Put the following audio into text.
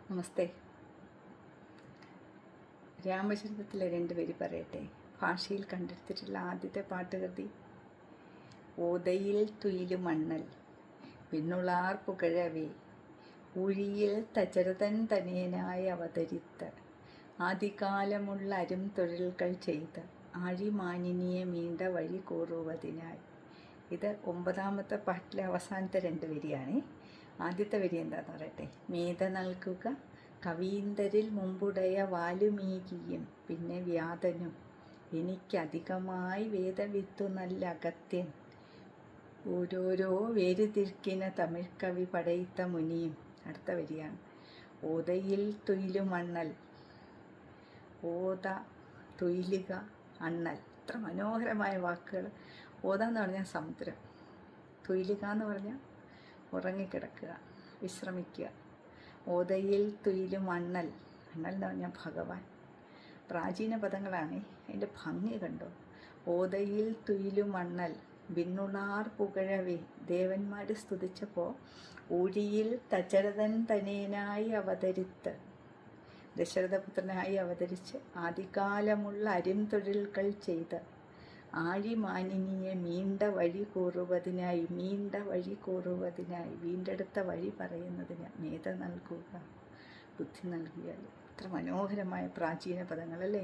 നമസ്തേ. രാമചരിതത്തിലെ 2 വരി പറയട്ടെ. ഭാഷയിൽ കണ്ടെടുത്തിട്ടുള്ള ആദ്യത്തെ പാട്ടുകൃതി. ഓതയിൽ തുയിലു മണ്ണൽ പിന്നുളാർ പുകഴവേ ഊഴിയിൽ തചരതൻ തനിയനായി അവതരിത്ത ആദികാലമുള്ള അരും തൊഴിൽകൾ ചെയ്ത് ആഴിമാനിനിയെ മീണ്ട വഴി കൂറുവതിനായി. ഇത് 9ാമത്തെ പാട്ടിലെ അവസാനത്തെ 2 വരിയാണ്. ആദ്യത്തെ വരി എന്താണെന്ന് പറയട്ടെ. മീത നൽകുക കവീന്ദരിൽ മുമ്പുടയ വാലുമീകിയും പിന്നെ വ്യാതനും എനിക്കധികമായി വേദവിത്തു നല്ല അഗത്യൻ ഓരോരോ വേരുതിർക്കിന തമിഴ് കവി പടയിത്ത മുനിയും. അടുത്ത വരിയാണ്. ഓതയിൽ തുയിലു മണ്ണൽ. ഓത, തുയിലുക, അണ്ണൽ. ഇത്ര മനോഹരമായ വാക്കുകൾ. ഓത എന്ന് പറഞ്ഞാൽ സമുദ്രം, തുയിലുക എന്ന് പറഞ്ഞാൽ ഉറങ്ങിക്കിടക്കുക, വിശ്രമിക്കുക. ഓതയിൽ തുയിലു മണ്ണൽ. അണ്ണൽ എന്ന് പറഞ്ഞാൽ ഭഗവാൻ. പ്രാചീന പദങ്ങളാണ്, അതിൻ്റെ ഭംഗി കണ്ടോ. ഓതയിൽ തുയിലു മണ്ണൽ വിണ്ണുളാർ പുകഴവേ. ദേവന്മാർ സ്തുതിച്ചപ്പോൾ ഊഴിയിൽ തചരതൻ തനേനായി അവതരിത്ത്, ദശരഥപുത്രനായി അവതരിച്ച് ആദികാലമുള്ള അരും തൊഴിൽകൾ ചെയ്ത് ആഴിമാനിനിയെ മീണ്ട വഴി കൂറുവതിനായി. വീണ്ടെടുത്ത വഴി പറയുന്നതിന് മേധ നൽകുക, ബുദ്ധി നൽകിയാൽ. ഇത്ര മനോഹരമായ പ്രാചീന പദങ്ങളല്ലേ.